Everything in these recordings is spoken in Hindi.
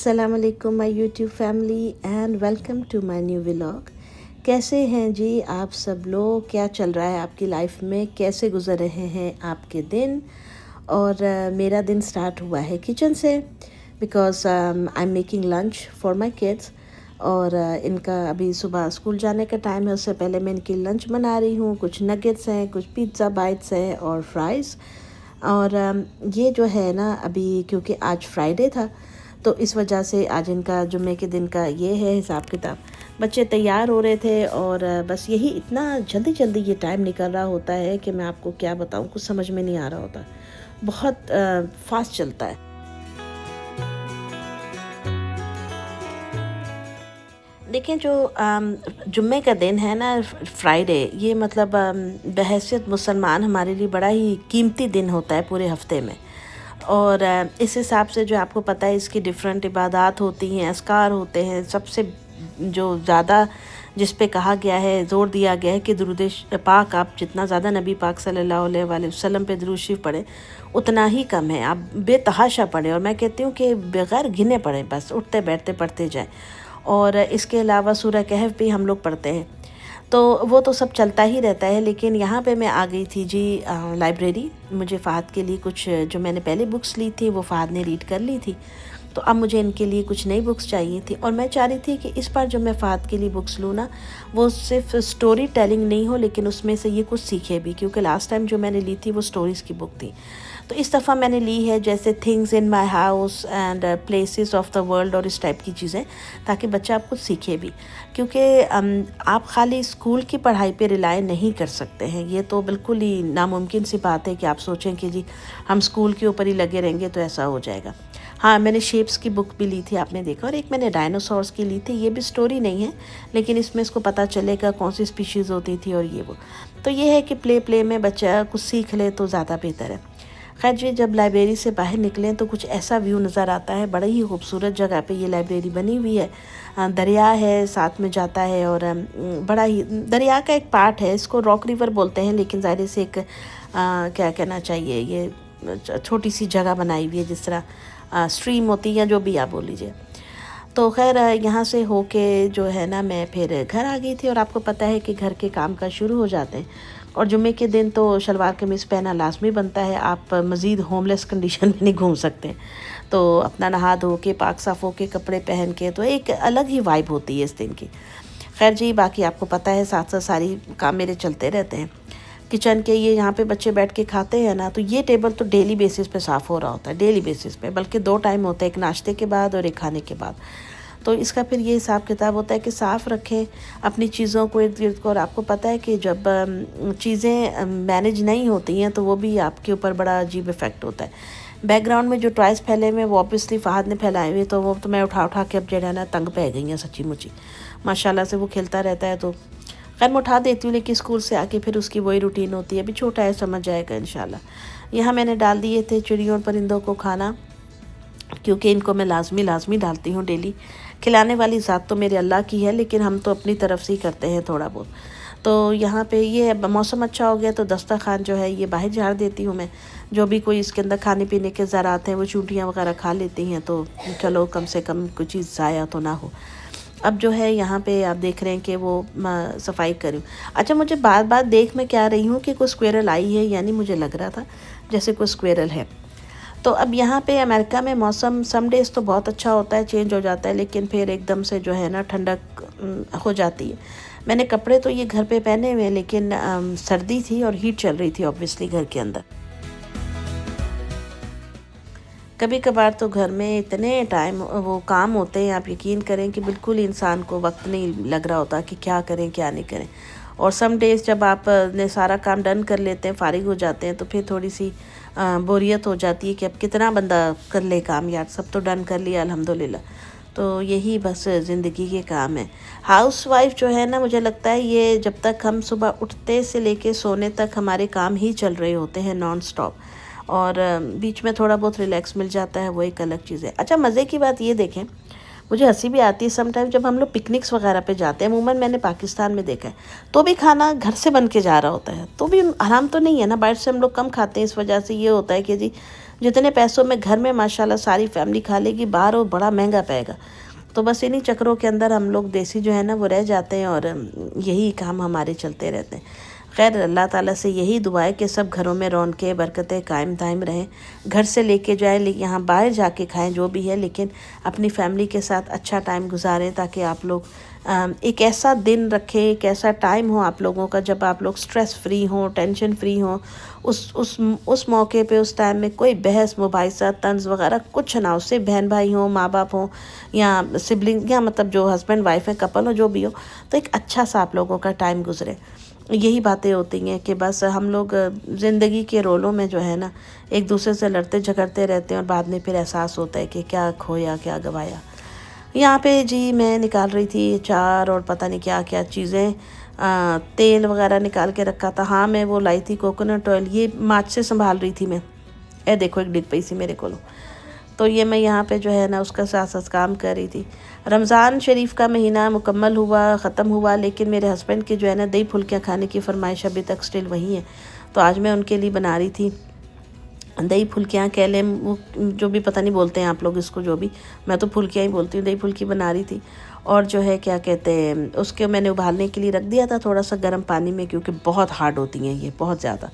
अस्सलाम वालेकुम my YouTube family and welcome to my new vlog. कैसे हैं जी आप सब लोग? क्या चल रहा है आपकी लाइफ में? कैसे गुजर रहे हैं आपके दिन? और मेरा दिन स्टार्ट हुआ है किचन से because I am making lunch for my kids. और इनका अभी सुबह स्कूल जाने का टाइम है, उससे पहले मैं इनकी लंच बना रही हूँ। कुछ नगेट्स हैं, कुछ पिज़्ज़ा बाइट्स हैं और फ्राइज़। और ये जो है ना, अभी क्योंकि आज फ्राइडे था तो इस वजह से आज इनका जुम्मे के दिन का ये है हिसाब किताब। बच्चे तैयार हो रहे थे और बस यही इतना जल्दी जल्दी ये टाइम निकल रहा होता है कि मैं आपको क्या बताऊं, कुछ समझ में नहीं आ रहा होता। बहुत फास्ट चलता है। देखें, जो जुम्मे का दिन है ना, फ्राइडे, ये मतलब बहैसियत मुसलमान हमारे लिए बड़ा ही कीमती दिन होता है पूरे हफ्ते में। और इस हिसाब से जो आपको पता है, इसकी डिफरेंट इबादत होती हैं, अस्कार होते हैं। सबसे जो ज़्यादा जिस पे कहा गया है, ज़ोर दिया गया है कि दुरूद पाक आप जितना ज़्यादा नबी पाक सल्लल्लाहु अलैहि वसल्लम पे दुरूद शरीफ पढ़ें उतना ही कम है। आप बेतहाशा पढ़ें, और मैं कहती हूँ कि बग़ैर गिने पढ़ें, बस उठते बैठते पढ़ते जाएँ। और इसके अलावा सूरह कहफ भी हम लोग पढ़ते हैं, तो वो तो सब चलता ही रहता है। लेकिन यहाँ पे मैं आ गई थी जी लाइब्रेरी। मुझे फ़हद के लिए कुछ, जो मैंने पहले बुक्स ली थी वो फ़हद ने रीड कर ली थी, तो अब मुझे इनके लिए कुछ नई बुक्स चाहिए थी। और मैं चाह रही थी कि इस बार जो मैं फ़हद के लिए बुक्स लूँ ना, वो सिर्फ स्टोरी टेलिंग नहीं हो, लेकिन उसमें से ये कुछ सीखे भी, क्योंकि लास्ट टाइम जो मैंने ली थी वो स्टोरीज़ की बुक थी। तो इस दफ़ा मैंने ली है जैसे things in my house and places of the world, और इस टाइप की चीज़ें, ताकि बच्चा आप कुछ सीखे भी। क्योंकि आप खाली स्कूल की पढ़ाई पे रिलाय नहीं कर सकते हैं। ये तो बिल्कुल ही नामुमकिन सी बात है कि आप सोचें कि जी हम स्कूल के ऊपर ही लगे रहेंगे तो ऐसा हो जाएगा। हाँ, मैंने शेप्स की बुक भी ली थी, आपने देखा, और एक मैंने डायनासोर्स की ली थी। ये भी स्टोरी नहीं है, लेकिन इसमें इसको पता चलेगा कौन सी स्पीशीज़ होती थी और ये वो। तो ये है कि प्ले में बच्चा कुछ सीख ले तो ज़्यादा बेहतर है। खैर जी, जब लाइब्रेरी से बाहर निकलें तो कुछ ऐसा व्यू नज़र आता है। बड़ी ही खूबसूरत जगह पे ये लाइब्रेरी बनी हुई है। दरिया है साथ में जाता है, और बड़ा ही दरिया का एक पार्ट है। इसको रॉक रिवर बोलते हैं, लेकिन ज़ाहिर से एक क्या कहना चाहिए, ये छोटी सी जगह बनाई हुई है, जिस तरह स्ट्रीम होती है या जो भी आप बोल लीजिए। तो खैर यहाँ से होके जो है ना, मैं फिर घर आ गई थी। और आपको पता है कि घर के काम का शुरू हो जाते हैं, और जुम्मे के दिन तो शलवार कमीज़ पहनना लाजमी बनता है। आप मज़ीद होमलेस कंडीशन में नहीं घूम सकते। तो अपना नहा धो के पाक साफ़ हो के कपड़े पहन के, तो एक अलग ही वाइब होती है इस दिन की। खैर जी, बाकी आपको पता है साथ साथ सारी काम मेरे चलते रहते हैं किचन के। ये यहाँ पे बच्चे बैठ के खाते हैं ना, तो ये टेबल तो डेली बेसिस पे साफ़ हो रहा होता है, डेली बेसिस पे, बल्कि 2 टाइम होता है, एक नाश्ते के बाद और एक खाने के बाद। तो इसका फिर ये हिसाब किताब होता है कि साफ़ रखें अपनी चीज़ों को, इर्द गिर्द को। और आपको पता है कि जब चीज़ें मैनेज नहीं होती हैं तो वो भी आपके ऊपर बड़ा अजीब इफ़ेक्ट होता है। बैकग्राउंड में जो टॉयज़ फैले हुए हैं वो ऑब्वियसली फ़हद ने फैलाए हुए, तो वो तो मैं उठा उठा के अब जो है ना तंग पै गई हैं सच्ची मुची। माशाल्लाह से वो खेलता रहता है, तो खैर मैं उठा देती हूँ, लेकिन स्कूल से आके फिर उसकी वही रूटीन होती है। अभी छोटा है, समझ जाएगा इंशाल्लाह। यहाँ मैंने डाल दिए थे चिड़ियों और परिंदों को खाना, क्योंकि इनको मैं लाजमी डालती हूँ डेली। खिलाने वाली ज़ात तो मेरे अल्लाह की है, लेकिन हम तो अपनी तरफ से ही करते हैं थोड़ा बहुत। तो यहाँ पे ये मौसम अच्छा हो गया तो दस्तरखान जो है ये बाहर झाड़ देती हूँ मैं। जो भी कोई इसके अंदर खाने पीने के ज़रात हैं वो चूंटियाँ वगैरह खा लेती हैं, तो चलो कम से कम कोई चीज़ ज़ाया तो ना हो। अब जो है यहाँ पे आप देख रहे हैं कि वो सफाई करूँ। अच्छा, मुझे बार बार देख मैं क्या रही हूँ कि कोई स्क्वेरल आई है, यानी मुझे लग रहा था जैसे कोई स्क्वेरल है। तो अब यहाँ पे अमेरिका में मौसम सम डेज़ तो बहुत अच्छा होता है, चेंज हो जाता है, लेकिन फिर एकदम से जो है ना ठंडक हो जाती है। मैंने कपड़े तो ये घर पे पहने हुए हैं, लेकिन सर्दी थी और हीट चल रही थी ऑब्वियसली घर के अंदर। कभी कभार तो घर में इतने टाइम वो काम होते हैं, आप यकीन करें कि बिल्कुल इंसान को वक्त नहीं लग रहा होता कि क्या करें क्या नहीं करें। और सम डेज़ जब आप ने सारा काम डन कर लेते हैं, फारिग हो जाते हैं, तो फिर थोड़ी सी बोरियत हो जाती है कि अब कितना बंदा कर ले काम, यार सब तो डन कर लिया अल्हम्दुलिल्लाह। तो यही बस ज़िंदगी के काम है। हाउसवाइफ जो है ना, मुझे लगता है ये जब तक हम सुबह उठते से लेके सोने तक हमारे काम ही चल रहे होते हैं नॉन स्टॉप। और बीच में थोड़ा बहुत रिलैक्स मिल जाता है, वो एक अलग चीज़ है। अच्छा, मज़े की बात ये देखें, मुझे हंसी भी आती है समटाइम जब हम लोग पिकनिक्स वगैरह पे जाते हैं। अमूमन मैंने पाकिस्तान में देखा है तो भी खाना घर से बन के जा रहा होता है, तो भी आराम तो नहीं है ना। बाहर से हम लोग कम खाते हैं, इस वजह से ये होता है कि जी जितने पैसों में घर में माशाल्लाह सारी फैमिली खा लेगी, बाहर वो बड़ा महंगा पड़ेगा। तो बस इन्हीं चक्करों के अंदर हम लोग देसी जो है ना वो रह जाते हैं, और यही काम हमारे चलते रहते हैं। खैर अल्लाह ताला से यही दुआ है कि सब घरों में रौनकें बरकतें कायम दायम रहें। घर से लेके जाएं, यहाँ बाहर जाके खाएं जो भी है, लेकिन अपनी फैमिली के साथ अच्छा टाइम गुजारें, ताकि आप लोग एक ऐसा दिन रखें, एक ऐसा टाइम हो आप लोगों का जब आप लोग स्ट्रेस फ्री हों, टेंशन फ्री हों। उस मौके पे, उस टाइम में कोई बहस मुबाहिसा तंज वगैरह कुछ ना हो। सिर्फ बहन भाई हों, माँ बाप हों, या सिबलिंग, या मतलब जो हस्बैंड वाइफ है, कपल हो, जो भी हो, तो एक अच्छा सा आप लोगों का टाइम गुजरे। यही बातें होती हैं कि बस हम लोग ज़िंदगी के रोलों में जो है ना एक दूसरे से लड़ते झगड़ते रहते हैं, और बाद में फिर एहसास होता है कि क्या खोया क्या गवाया। यहाँ पे जी मैं निकाल रही थी अचार और पता नहीं क्या क्या चीज़ें, तेल वगैरह निकाल के रखा था। हाँ मैं वो लाई थी कोकोनट ऑयल, ये मार्च से संभाल रही थी मैं। ए देखो एक डिग पई सी मेरे को। तो ये मैं यहाँ पे जो है ना उसका साथ साथ काम कर रही थी। रमज़ान शरीफ का महीना मुकम्मल हुआ, ख़त्म हुआ, लेकिन मेरे हस्बैंड की जो है ना दही फुल्कियाँ खाने की फरमाइश अभी तक स्टिल वही है। तो आज मैं उनके लिए बना रही थी दही फुल्कियाँ, कह लें वो जो भी पता नहीं बोलते हैं आप लोग इसको, जो भी, मैं तो फुल्कियाँ ही बोलती हूँ। दही फुल्की बना रही थी, और जो है क्या कहते हैं उसके मैंने उबालने के लिए रख दिया था थोड़ा सा गर्म पानी में, क्योंकि बहुत हार्ड होती हैं ये, बहुत ज़्यादा।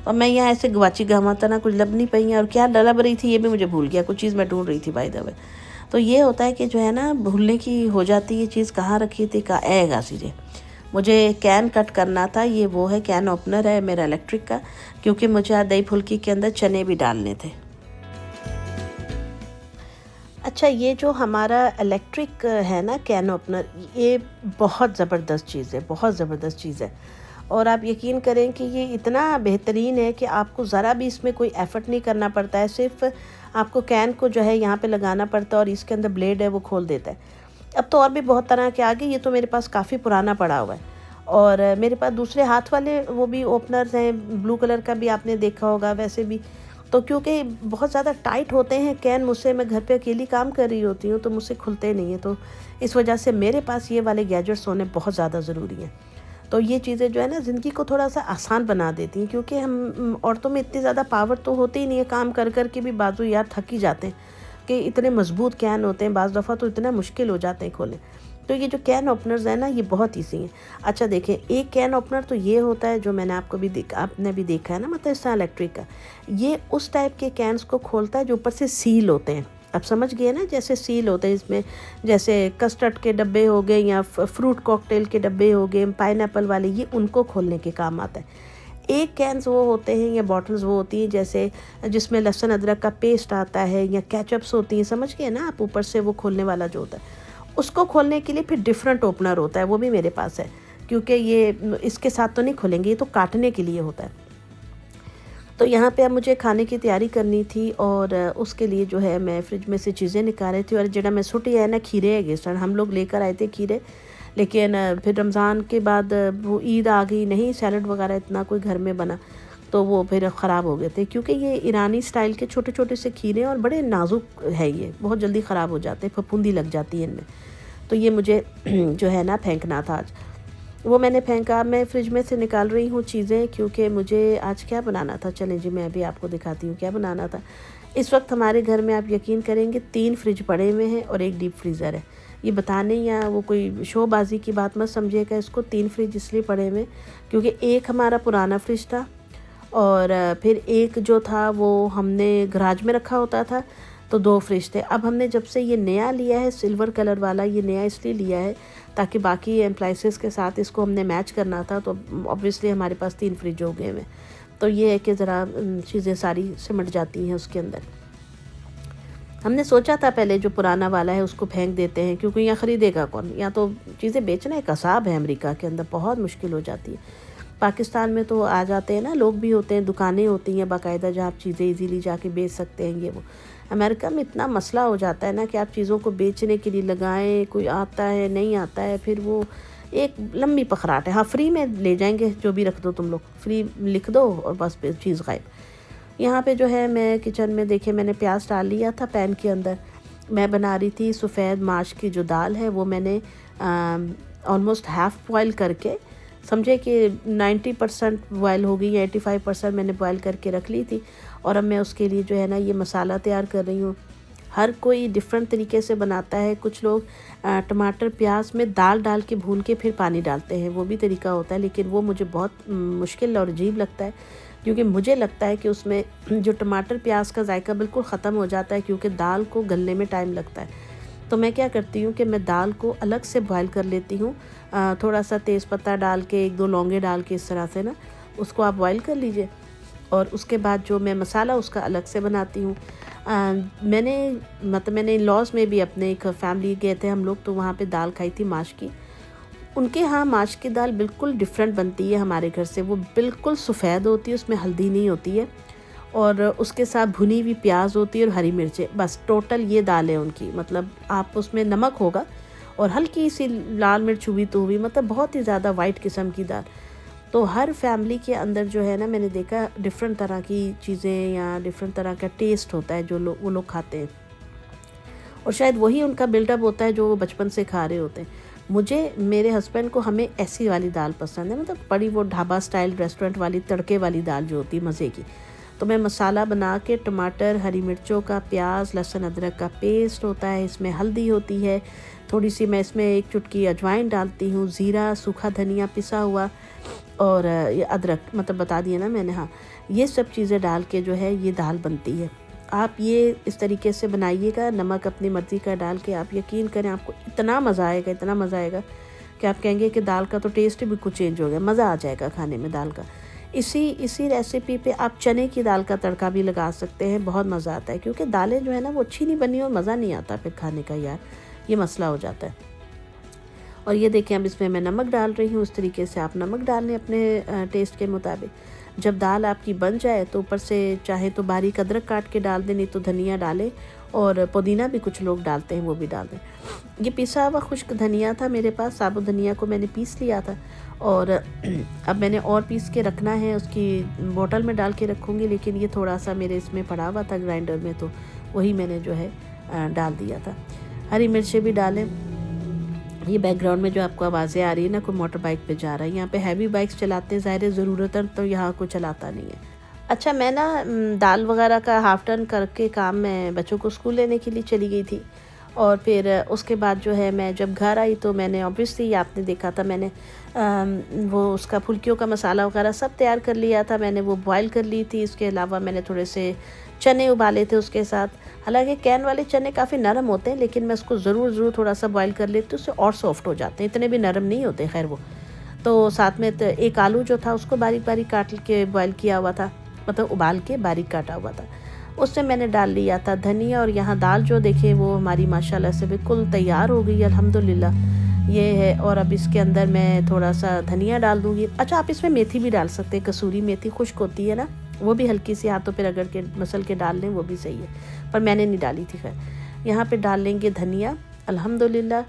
और मैं यहाँ ऐसे गवाची गवा था ना, कुछ लब नहीं पाई हैं, और क्या लब रही थी ये भी मुझे भूल गया, कुछ चीज़ मैं ढूंढ रही थी बाय द वे। तो ये होता है कि जो है ना भूलने की हो जाती है, चीज़ कहाँ रखी थी का आएगा सीधे। मुझे कैन कट करना था, ये वो है कैन ओपनर है मेरा इलेक्ट्रिक का, क्योंकि मुझे आज दही फुल्की के अंदर चने भी डालने थे। अच्छा ये जो हमारा इलेक्ट्रिक है ना कैन ओपनर, ये बहुत ज़बरदस्त चीज़ है, बहुत ज़बरदस्त चीज़ है। और आप यकीन करें कि ये इतना बेहतरीन है कि आपको ज़रा भी इसमें कोई एफ़र्ट नहीं करना पड़ता है। सिर्फ आपको कैन को जो है यहाँ पे लगाना पड़ता है, और इसके अंदर ब्लेड है वो खोल देता है। अब तो और भी बहुत तरह के आ गए, ये तो मेरे पास काफ़ी पुराना पड़ा हुआ है। और मेरे पास दूसरे हाथ वाले वो भी ओपनर्स हैं, ब्लू कलर का भी आपने देखा होगा वैसे भी। तो क्योंकि बहुत ज़्यादा टाइट होते हैं कैन, मुझसे मैं घर पे अकेली काम कर रही होती हूँ तो मुझसे खुलते नहीं हैं, तो इस वजह से मेरे पास ये वाले गैजेट्स होने बहुत ज़्यादा ज़रूरी हैं। तो ये चीज़ें जो है ना ज़िंदगी को थोड़ा सा आसान बना देती हैं, क्योंकि हम औरतों में इतनी ज़्यादा पावर तो होती ही नहीं है, काम कर कर के भी बाजू यार थक ही जाते हैं कि इतने मजबूत कैन होते हैं, बाज़ दफ़ा तो इतना मुश्किल हो जाते हैं खोलें। तो ये जो कैन ओपनर्स है ना ये बहुत ईजी हैं। अच्छा देखें, एक कैन ओपनर तो ये होता है जो मैंने आपने भी देखा है ना, मतलब इस तरह इलेक्ट्रिक का, ये उस टाइप के कैन्स को खोलता है जो ऊपर से सील होते हैं। अब समझ गए ना, जैसे सील होते हैं इसमें, जैसे कस्टर्ड के डब्बे हो गए या फ्रूट कॉकटेल के डब्बे हो गए, पाइनएप्पल वाले, ये उनको खोलने के काम आता है। एक कैन्स वो होते हैं या बॉटल्स वो होती हैं जैसे जिसमें लहसुन अदरक का पेस्ट आता है, या केचप्स होती हैं, समझ गए ना आप, ऊपर से वो खोलने वाला जो होता है, उसको खोलने के लिए फिर डिफरेंट ओपनर होता है, वो भी मेरे पास है, क्योंकि ये इसके साथ तो नहीं खोलेंगे, ये तो काटने के लिए होता है। तो यहाँ पे अब मुझे खाने की तैयारी करनी थी, और उसके लिए जो है मैं फ्रिज में से चीज़ें निकाल रही थी। और जड़ा मैं सुटी है ना खीरे है गेस्ट, हम लोग लेकर आए थे खीरे, लेकिन फिर रमज़ान के बाद वो ईद आ गई, नहीं सैलड वगैरह इतना कोई घर में बना, तो वो फिर ख़राब हो गए थे, क्योंकि ये ईरानी स्टाइल के छोटे छोटे से खीरे और बड़े नाजुक है, ये बहुत जल्दी ख़राब हो जाते हैं, फफूंदी लग जाती है इनमें। तो ये मुझे जो है ना फेंकना था आज, वो मैंने फेंका। मैं फ्रिज में से निकाल रही हूँ चीज़ें, क्योंकि मुझे आज क्या बनाना था, चलें जी मैं अभी आपको दिखाती हूँ क्या बनाना था। इस वक्त हमारे घर में आप यकीन करेंगे 3 फ्रिज पड़े हुए हैं और 1 डीप फ्रीज़र है। ये बताने या वो कोई शोबाजी की बात मत समझिएगा इसको, 3 फ्रिज इसलिए पड़े हुए क्योंकि एक हमारा पुराना फ्रिज था, और फिर एक जो था वो हमने गराज में रखा होता था, तो 2 फ्रिज थे। अब हमने जब से ये नया लिया है सिल्वर कलर वाला, ये नया इसलिए लिया है ताकि बाकी एम्प्लाइसेस के साथ इसको हमने मैच करना था, तो ऑब्वियसली हमारे पास 3 फ्रिज हो गए हैं। तो ये है कि ज़रा चीज़ें सारी सिमट जाती हैं उसके अंदर। हमने सोचा था पहले जो पुराना वाला है उसको फेंक देते हैं, क्योंकि यहाँ ख़रीदेगा कौन, यहाँ तो चीज़ें बेचना एक असाब है, अमेरिका के अंदर बहुत मुश्किल हो जाती है। पाकिस्तान में तो आ जाते हैं ना, लोग भी होते हैं, दुकानें होती हैं बाकायदा जहाँ आप चीज़ें इजीली जाके बेच सकते हैं, ये वो। अमेरिका में इतना मसला हो जाता है ना कि आप चीज़ों को बेचने के लिए लगाएं, कोई आता है नहीं आता है, फिर वो एक लंबी पखराट है। हाँ फ्री में ले जाएंगे, जो भी रख दो तुम लोग, फ्री लिख दो और बस चीज़ गायब। यहाँ पे जो है मैं किचन में देखे मैंने प्याज डाल लिया था पैन के अंदर, मैं बना रही थी सफ़ेद माश की जो दाल है, वो मैंने ऑलमोस्ट हाफ़ बॉयल करके, समझे कि 90% बॉयल हो गई, 85% मैंने बॉयल करके रख ली थी। और अब मैं उसके लिए जो है ना ये मसाला तैयार कर रही हूँ। हर कोई डिफरेंट तरीके से बनाता है। कुछ लोग टमाटर प्याज में दाल डाल के भून के फिर पानी डालते हैं, वो भी तरीका होता है, लेकिन वो मुझे बहुत मुश्किल और अजीब लगता है, क्योंकि मुझे लगता है कि उसमें जो टमाटर प्याज का जायका बिल्कुल ख़त्म हो जाता है, क्योंकि दाल को गलने में टाइम लगता है। तो मैं क्या करती हूँ कि मैं दाल को अलग से बॉयल कर लेती हूँ, थोड़ा सा तेज़पत्ता डाल के, 1-2 लौंगे डाल के, इस तरह से ना उसको आप बॉयल कर लीजिए। और उसके बाद जो मैं मसाला उसका अलग से बनाती हूँ। मैंने लॉज में भी अपने एक फैमिली गए थे हम लोग, तो वहाँ पे दाल खाई थी माश की। उनके यहाँ माश की दाल बिल्कुल डिफरेंट बनती है हमारे घर से। वो बिल्कुल सफ़ेद होती है, उसमें हल्दी नहीं होती है, और उसके साथ भुनी हुई प्याज होती है और हरी मिर्चें, बस टोटल ये दाल है उनकी। मतलब आप उसमें नमक होगा और हल्की सी लाल मिर्च हुई तो हुई, मतलब बहुत ही ज़्यादा वाइट किस्म की दाल। तो हर फैमिली के अंदर जो है ना, मैंने देखा डिफरेंट तरह की चीज़ें या डिफरेंट तरह का टेस्ट होता है जो वो लोग खाते हैं, और शायद वही उनका बिल्डअप होता है जो वो बचपन से खा रहे होते हैं। मुझे, मेरे हस्बैंड को, हमें ऐसी वाली दाल पसंद है, मतलब बड़ी वो ढाबा स्टाइल रेस्टोरेंट वाली तड़के वाली दाल जो होती है मज़े की। तो मैं मसाला बना के, टमाटर, हरी मिर्चों का, प्याज, लहसुन अदरक का पेस्ट होता है, इसमें हल्दी होती है, थोड़ी सी मैं इसमें 1 चुटकी अजवाइन डालती हूँ, ज़ीरा, सूखा धनिया पिसा हुआ, और ये अदरक, मतलब बता दिया ना मैंने, हाँ, ये सब चीज़ें डाल के जो है ये दाल बनती है। आप ये इस तरीके से बनाइएगा, नमक अपनी मर्ज़ी का डाल के, आप यकीन करें आपको इतना मज़ा आएगा, इतना मज़ा आएगा कि आप कहेंगे कि दाल का तो टेस्ट ही बिल्कुल चेंज हो गया, मज़ा आ जाएगा खाने में दाल का। इसी रेसिपी पे आप चने की दाल का तड़का भी लगा सकते हैं, बहुत मज़ा आता है, क्योंकि दालें जो है ना वो अच्छी नहीं बनी और मज़ा नहीं आता फिर खाने का, यार ये मसला हो जाता है। और ये देखें, अब इसमें मैं नमक डाल रही हूँ। उस तरीके से आप नमक डाल लें अपने टेस्ट के मुताबिक। जब दाल आपकी बन जाए तो ऊपर से चाहे तो बारीक अदरक काट के डाल दें, नहीं तो धनिया डालें, और पुदीना भी कुछ लोग डालते हैं, वो भी डाल दें। ये पिसा हुआ खुश्क धनिया था मेरे पास, साबुत धनिया को मैंने पीस लिया था, और अब मैंने और पीस के रखना है, उसकी बोतल में डाल के रखूँगी, लेकिन ये थोड़ा सा मेरे इसमें पड़ा हुआ था ग्राइंडर में, तो वही मैंने जो है डाल दिया था। हरी मिर्चें भी डालें। ये बैकग्राउंड में जो आपको आवाज़ें आ रही है ना, कोई मोटर बाइक पे जा रहा है, यहाँ पे हैवी बाइक्स चलाते हैं, ज़ाहिर ज़रूरतन तो यहाँ कोई चलाता नहीं है। अच्छा, मैं ना दाल वगैरह का हाफ़ टर्न करके काम, मैं बच्चों को स्कूल लेने के लिए चली गई थी, और फिर उसके बाद जो है मैं जब घर आई तो मैंने ऑब्वियसली, आपने देखा था, मैंने वो उसका फुल्कियों का मसाला वगैरह सब तैयार कर लिया था, मैंने वो बॉयल कर ली थी। इसके अलावा मैंने थोड़े से चने उबाले थे उसके साथ। हालांकि कैन वाले चने काफ़ी नरम होते हैं, लेकिन मैं उसको ज़रूर थोड़ा सा बॉयल कर लेती हूँ, उससे और सॉफ्ट हो जाते हैं, इतने भी नरम नहीं होते खैर वो। तो साथ में एक आलू जो था उसको बारीक बारीक काट के बॉयल किया हुआ था, मतलब उबाल के बारीक काटा हुआ था, उससे मैंने डाल लिया था धनिया। और यहाँ दाल जो देखें वो हमारी माशाल्लाह से बिल्कुल तैयार हो गई, अल्हम्दुलिल्लाह ये है। और अब इसके अंदर मैं थोड़ा सा धनिया डाल दूँगी। अच्छा, आप इसमें मेथी भी डाल सकते हैं, कसूरी मेथी खुश्क होती है ना, वो भी हल्की सी हाथों पे रगड़ के मसल के डाल लें, वो भी सही है, पर मैंने नहीं डाली थी। खैर यहाँ पे डाल लेंगे धनिया। अल्हम्दुलिल्लाह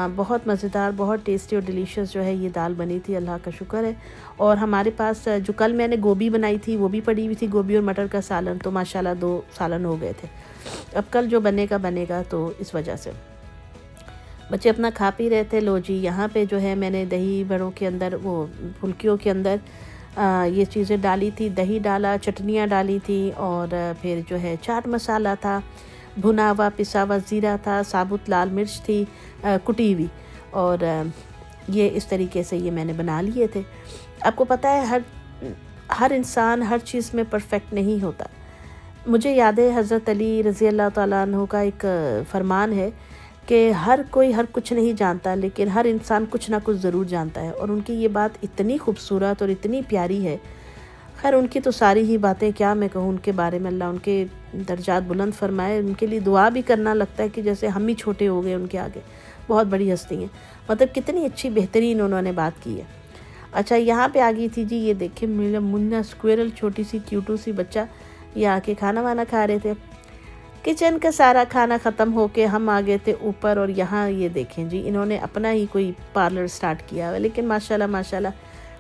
बहुत मज़ेदार, बहुत टेस्टी और डिलीशियस जो है ये दाल बनी थी, अल्लाह का शुक्र है। और हमारे पास जो कल मैंने गोभी बनाई थी वो भी पड़ी हुई थी, गोभी और मटर का सालन, तो माशाल्लाह 2 सालन हो गए थे। अब कल जो बनेगा बनेगा, तो इस वजह से बच्चे अपना खा पी रहे थे। लो जी, यहाँ पे जो है मैंने दही बड़ों के अंदर, वो फुल्कियों के अंदर ये चीज़ें डाली थी, दही डाला, चटनियाँ डाली थी, और फिर जो है चाट मसाला था, भुना हुआ पिसा हुआ ज़ीरा था, साबुत लाल मिर्च थी कुटी हुई, और ये इस तरीके से ये मैंने बना लिए थे। आपको पता है हर इंसान हर चीज़ में परफेक्ट नहीं होता। मुझे याद है हज़रत अली रज़ी अल्लाह ताला अन्हु का एक फरमान है कि हर कोई हर कुछ नहीं जानता, लेकिन हर इंसान कुछ ना कुछ ज़रूर जानता है। और उनकी ये बात इतनी खूबसूरत और इतनी प्यारी है। खैर उनकी तो सारी ही बातें क्या मैं कहूँ उनके बारे में, अल्लाह उनके दर्जात बुलंद फरमाए। उनके लिए दुआ भी करना लगता है कि जैसे हम ही छोटे हो गए उनके आगे। बहुत बड़ी हस्ती हैं, मतलब कितनी अच्छी बेहतरीन उन्होंने बात की है। अच्छा, यहाँ पे आ गई थी जी, ये देखें मेरा मुन्ना स्क्वेरल, छोटी सी क्यूटू सी बच्चा, ये आके खाना वाना खा रहे थे। किचन का सारा खाना ख़त्म होके हम आ गए थे ऊपर, और यहाँ ये देखें जी, इन्होंने अपना ही कोई पार्लर स्टार्ट किया है, लेकिन माशाल्लाह माशाल्लाह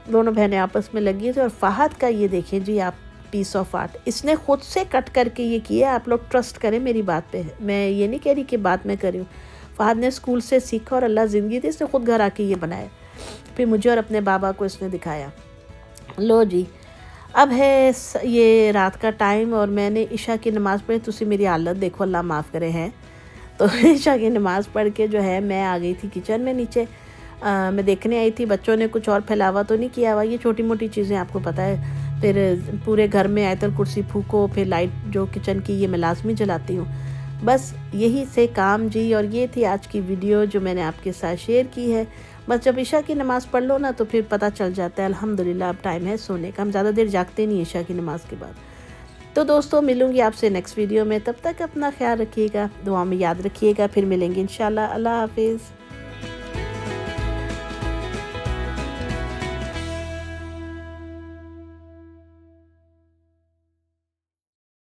दोनों बहनें आपस में लगी थी। और फ़हद का ये देखें जी आप, पीस ऑफ आर्ट। इसने खुद से कट करके ये किया, आप लोग ट्रस्ट करें मेरी बात पे। मैं ये नहीं कह रही कि बात मैं कर रही हूँ। फ़हद ने स्कूल से सीखा और अल्लाह ज़िंदगी दी, इसने खुद घर आके ये बनाया। फिर मुझे और अपने बाबा को इसने दिखाया। लो जी, अब है ये रात का टाइम और मैंने इशा की नमाज़ पढ़ी। तुसी मेरी हालत देखो, अल्लाह माफ़ करे हैं। तो इशा की नमाज़ पढ़ के जो है मैं आ गई थी किचन में नीचे। मैं देखने आई थी बच्चों ने कुछ और फैलावा तो नहीं किया हुआ। ये छोटी मोटी चीज़ें आपको पता है। फिर पूरे घर में आयतल कुर्सी फूको, फिर लाइट जो किचन की ये मैं लाजमी जलाती हूँ। बस यही से काम जी। और ये थी आज की वीडियो जो मैंने आपके साथ शेयर की है। बस जब इशा की नमाज़ पढ़ लो ना तो फिर पता चल जाता है अल्हम्दुलिल्लाह अब टाइम है सोने का। हम ज़्यादा देर जागते नहीं इशा की नमाज़ के बाद। तो दोस्तों मिलूँगी आपसे नेक्स्ट वीडियो में, तब तक अपना ख्याल रखिएगा, दुआ में याद रखिएगा। फिर मिलेंगे इंशाल्लाह। अल्लाह हाफिज़।